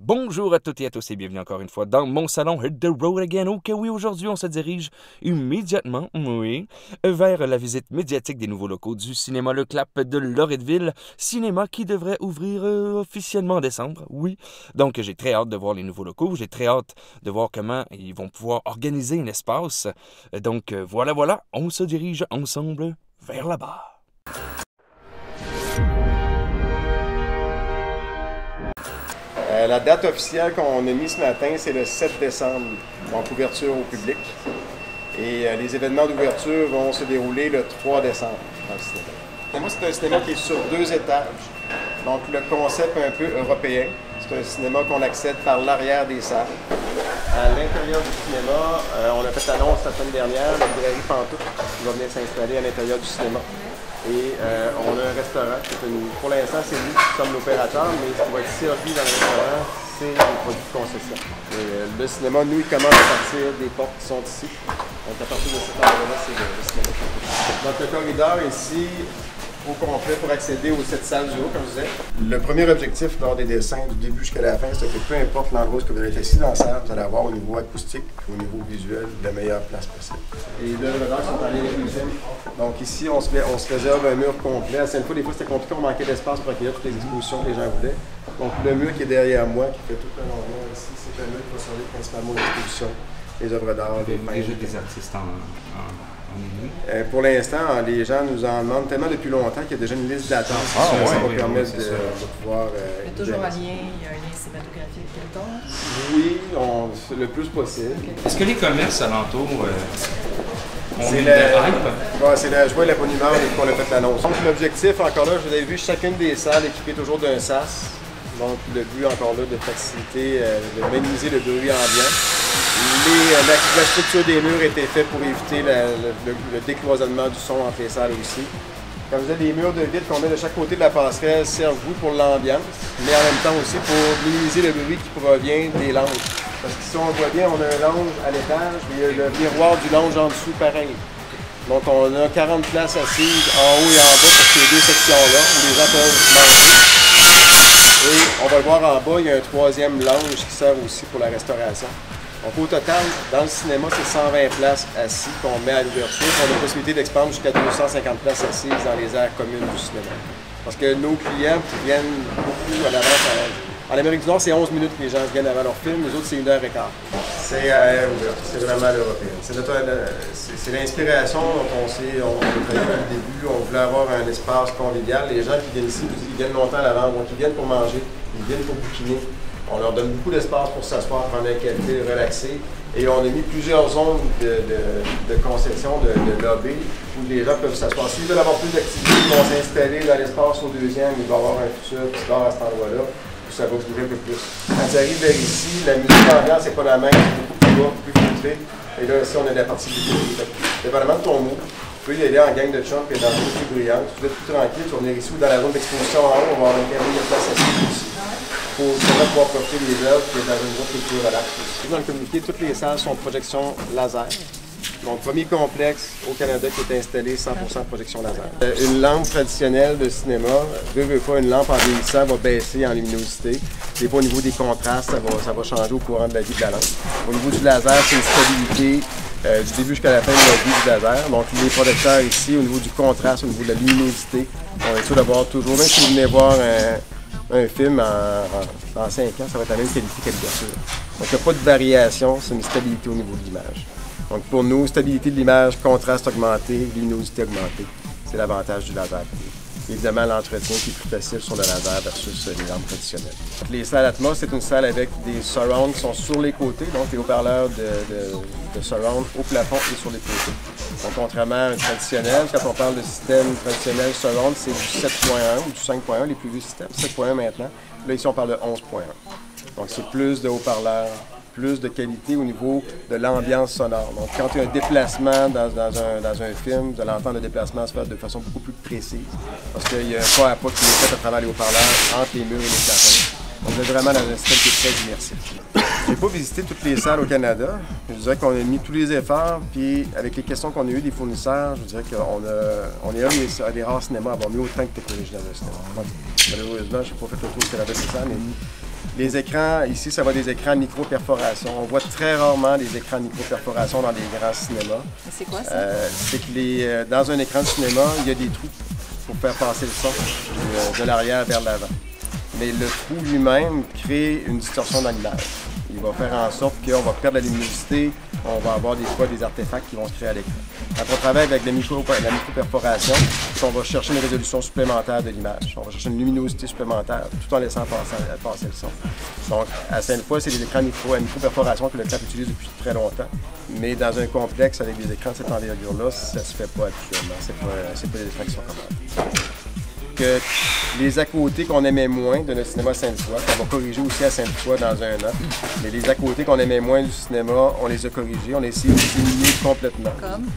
Bonjour à toutes et à tous et bienvenue encore une fois dans mon salon Hit the Road Again. Ok oui, aujourd'hui on se dirige immédiatement, vers la visite médiatique des nouveaux locaux du cinéma Le Clap de Loretteville. Cinéma qui devrait ouvrir officiellement en décembre, oui. Donc j'ai très hâte de voir les nouveaux locaux, j'ai très hâte de voir comment ils vont pouvoir organiser un espace. Donc voilà, on se dirige ensemble vers là-bas. La date officielle qu'on a mise ce matin, c'est le 7 décembre, donc ouverture au public. Et les événements d'ouverture vont se dérouler le 3 décembre dans le cinéma. C'est un cinéma qui est sur 2 étages, donc le concept un peu européen. C'est un cinéma qu'on accède par l'arrière des salles. À l'intérieur du cinéma, on a fait l'annonce la semaine dernière, la librairie Pantoute qui va venir s'installer à l'intérieur du cinéma. Et on a un restaurant, pour l'instant c'est nous qui sommes l'opérateur, mais ce qui va être servi dans le restaurant, c'est des produits de concession. Le cinéma, nous, il commence à partir des portes qui sont ici. Donc à partir de cet endroit-là, c'est le cinéma. Donc le corridor ici, au complet pour accéder aux 7 salles du haut, comme je disais. Le premier objectif lors des dessins, du début jusqu'à la fin, c'est que peu importe l'endroit où vous allez être assis dans la salle, vous allez avoir au niveau acoustique, au niveau visuel, la meilleure place possible. Et les œuvres d'art sont en lien avec les films. Donc ici, on se réserve un mur complet. À Sainte-Foy, des fois, c'était compliqué, on manquait d'espace pour accueillir toutes les expositions que les gens voulaient. Donc le mur qui est derrière moi, qui fait tout un endroit ici, c'est un mur qui va servir principalement aux expositions, les œuvres d'art, des peintres. Déjà des artistes en pour l'instant, les gens nous en demandent tellement depuis longtemps qu'il y a déjà une liste d'attente. Ça va permettre de pouvoir... Il y a toujours un lien cinématographique quelque part? Oui, le plus possible. Est-ce que les commerces alentours ont C'est une hype? C'est la joie et la bonne humeur depuis qu'on a fait l'annonce. Donc l'objectif, encore là, je vous avais vu chacune des salles équipées toujours d'un sas. Donc le but, encore là, de faciliter, de minimiser le bruit ambiant. La structure des murs était faite pour éviter le décloisonnement du son entre les salles aussi. Comme je disais, les murs de vitre qu'on met de chaque côté de la passerelle servent pour l'ambiance, mais en même temps aussi pour minimiser le bruit qui provient des lounges. Parce que si on voit bien, on a un lounge à l'étage, mais il y a le miroir du lounge en dessous pareil. Donc on a 40 places assises en haut et en bas pour ces 2 sections-là où les gens peuvent manger. Et on va le voir en bas, il y a un 3e lounge qui sert aussi pour la restauration. Donc au total, dans le cinéma, c'est 120 places assises qu'on met à l'ouverture. On a la possibilité d'expandre jusqu'à 250 places assises dans les aires communes du cinéma. Parce que nos clients qui viennent beaucoup à l'avance, en Amérique du Nord, c'est 11 minutes que les gens viennent avant leur film, les autres, c'est 1h15. C'est à air ouverte, c'est vraiment l'européen. C'est l'inspiration dont on travaillé depuis le début. On voulait avoir un espace convivial. Les gens qui viennent ici, ils viennent longtemps à l'avance, donc ils viennent pour manger, ils viennent pour bouquiner. On leur donne beaucoup d'espace pour s'asseoir, prendre un café, relaxer. Et on a mis plusieurs zones de concession, de lobby, où les gens peuvent s'asseoir. S'ils veulent avoir plus d'activités, ils vont s'installer dans l'espace au 2e. Il va y avoir un futur qui se barre à cet endroit-là, où ça va bouger un peu plus. Quand ils arrivent vers ici, la musique ambiance n'est pas la même, c'est beaucoup plus bas, plus filtré. Et là, ici, on a la partie du public. Dépendamment de ton mood, tu peux y aller en gang de chums et dans une plus brillante. Tu vas être plus tranquille, tu vas venir ici ou dans la zone d'exposition en haut, on va avoir une galerie de place assise aussi. Pour pouvoir profiter des œuvres qui est dans une autre culture relaxe. Dans le communiqué, toutes les salles sont projection laser. Donc, premier complexe au Canada qui est installé 100% projection laser. Une lampe traditionnelle de cinéma, veut pas, une lampe en vieillissant va baisser en luminosité. Des fois, au niveau des contrastes, ça va changer au courant de la vie de la lampe. Au niveau du laser, c'est une stabilité du début jusqu'à la fin de la vie du laser. Donc, les projecteurs ici, au niveau du contraste, au niveau de la luminosité, on est sûr d'avoir toujours, même si vous venez voir un film dans 5 ans, ça va être la même qualité qu'à l'ouverture. Donc, il n'y a pas de variation, c'est une stabilité au niveau de l'image. Donc, pour nous, stabilité de l'image, contraste augmenté, luminosité augmentée, c'est l'avantage du laser. Évidemment, l'entretien qui est plus facile sur le laser versus les lampes traditionnelles. Les salles Atmos, c'est une salle avec des surrounds qui sont sur les côtés, donc les haut-parleurs de surround au plafond et sur les côtés. Donc, contrairement à un traditionnel, quand on parle de système traditionnel surround, c'est du 7.1 ou du 5.1, les plus vieux systèmes, 7.1 maintenant. Là, ici, on parle de 11.1. Donc, c'est plus de haut-parleurs, plus de qualité au niveau de l'ambiance sonore. Donc, quand il y a un déplacement dans un film, vous allez entendre le déplacement se faire de façon beaucoup plus précise, parce qu'il y a un pas à pas qui est fait à travers les haut-parleurs, entre les murs et les plafonds. Donc, on est vraiment dans un système qui est très immersif. Je n'ai pas visité toutes les salles au Canada. Je dirais qu'on a mis tous les efforts, puis avec les questions qu'on a eues des fournisseurs, je dirais qu'on est un des rares cinémas à avoir mis autant de technologie dans le cinéma. Malheureusement, je n'ai pas fait le tour du Canada, c'est ça, mais Les écrans, ici, ça va des écrans micro-perforation. On voit très rarement des écrans micro-perforation dans les grands cinémas. C'est quoi ça? C'est que dans un écran de cinéma, il y a des trous pour faire passer le son de l'arrière vers l'avant. Mais le trou lui-même crée une distorsion dans l'image. Il va faire en sorte qu'on va perdre la luminosité, on va avoir des fois des artefacts qui vont se créer à l'écran. Quand on travaille avec la micro-perforation, on va chercher une résolution supplémentaire de l'image. On va chercher une luminosité supplémentaire tout en laissant passer le son. Donc, à Sainte-Foy, c'est des écrans à micro-perforation que le CLAP utilise depuis très longtemps. Mais dans un complexe avec des écrans de cette envergure-là, ça ne se fait pas actuellement. C'est pas des écrans qui sont communs. Que les à-côtés qu'on aimait moins de notre cinéma Sainte-Foy, qu'on va corriger aussi à Sainte-Foy dans un an, mais les à-côtés qu'on aimait moins du cinéma, on les a corrigés, on a essayé de diminuer complètement. Comme?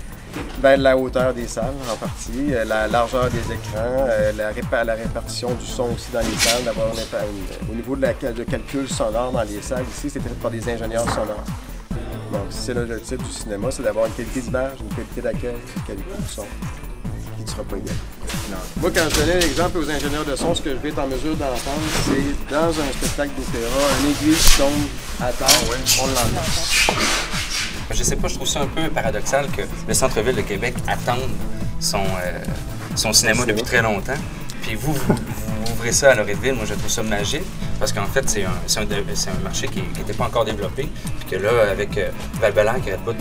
Ben, la hauteur des salles en partie, la largeur des écrans, la répartition du son aussi dans les salles, d'avoir au niveau de calcul sonore dans les salles, ici c'était fait par des ingénieurs sonores. Donc c'est l'objectif du cinéma, c'est d'avoir une qualité d'image, une qualité d'accueil, une qualité de son qui ne sera pas égale. Moi, quand je donnais l'exemple aux ingénieurs de son, ce que je vais être en mesure d'entendre, c'est dans un spectacle d'opéra, un aiguille qui tombe à terre, on l'entend. Je sais pas, je trouve ça un peu paradoxal que le centre-ville de Québec attende son cinéma depuis très longtemps. Puis vous ouvrez ça à Loretteville, moi je trouve ça magique, parce qu'en fait c'est un marché qui n'était pas encore développé, puis que là, avec Val-Bélair qui n'arrête pas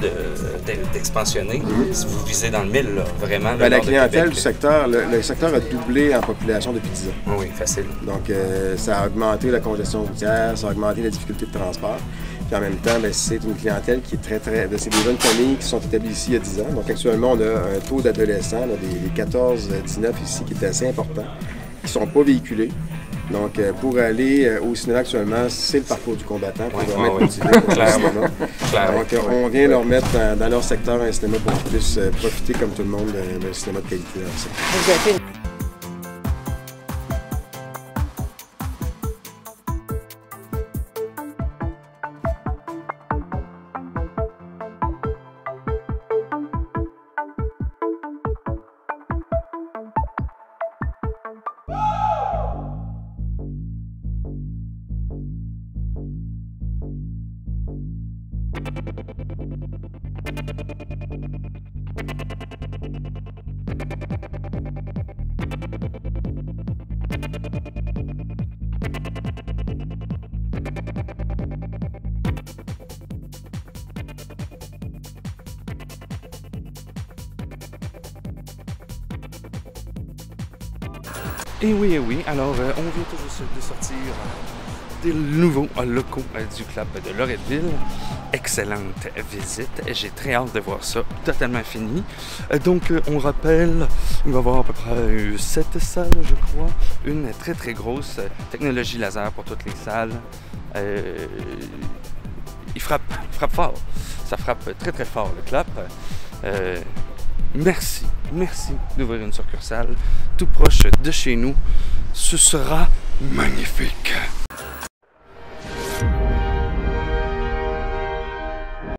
d'expansionner, si vous visez dans le mille, là, vraiment... Ben, la clientèle du secteur, le secteur a doublé en population depuis 10 ans. Oui, facile. Donc ça a augmenté la congestion routière, ça a augmenté la difficulté de transport. Puis en même temps, ben, c'est une clientèle qui est c'est des jeunes familles qui sont établies ici il y a 10 ans. Donc actuellement, on a un taux d'adolescents, des 14-19 ici, qui est assez important, qui ne sont pas véhiculés. Donc pour aller au cinéma actuellement, c'est le parcours du combattant pour leur mettre motivés pour le cinéma. Donc on vient leur mettre dans leur secteur un cinéma pour qu'ils puissent profiter comme tout le monde d'un cinéma de qualité. Vous avez fait Et oui, alors on vient tout juste de sortir des nouveaux locaux du CLAP de Loretteville. Excellente visite, j'ai très hâte de voir ça totalement fini. Donc on rappelle, il va y avoir à peu près 7 salles je crois, une très grosse technologie laser pour toutes les salles. Il frappe fort, ça frappe très fort le CLAP. Merci d'ouvrir une succursale tout proche de chez nous. Ce sera magnifique.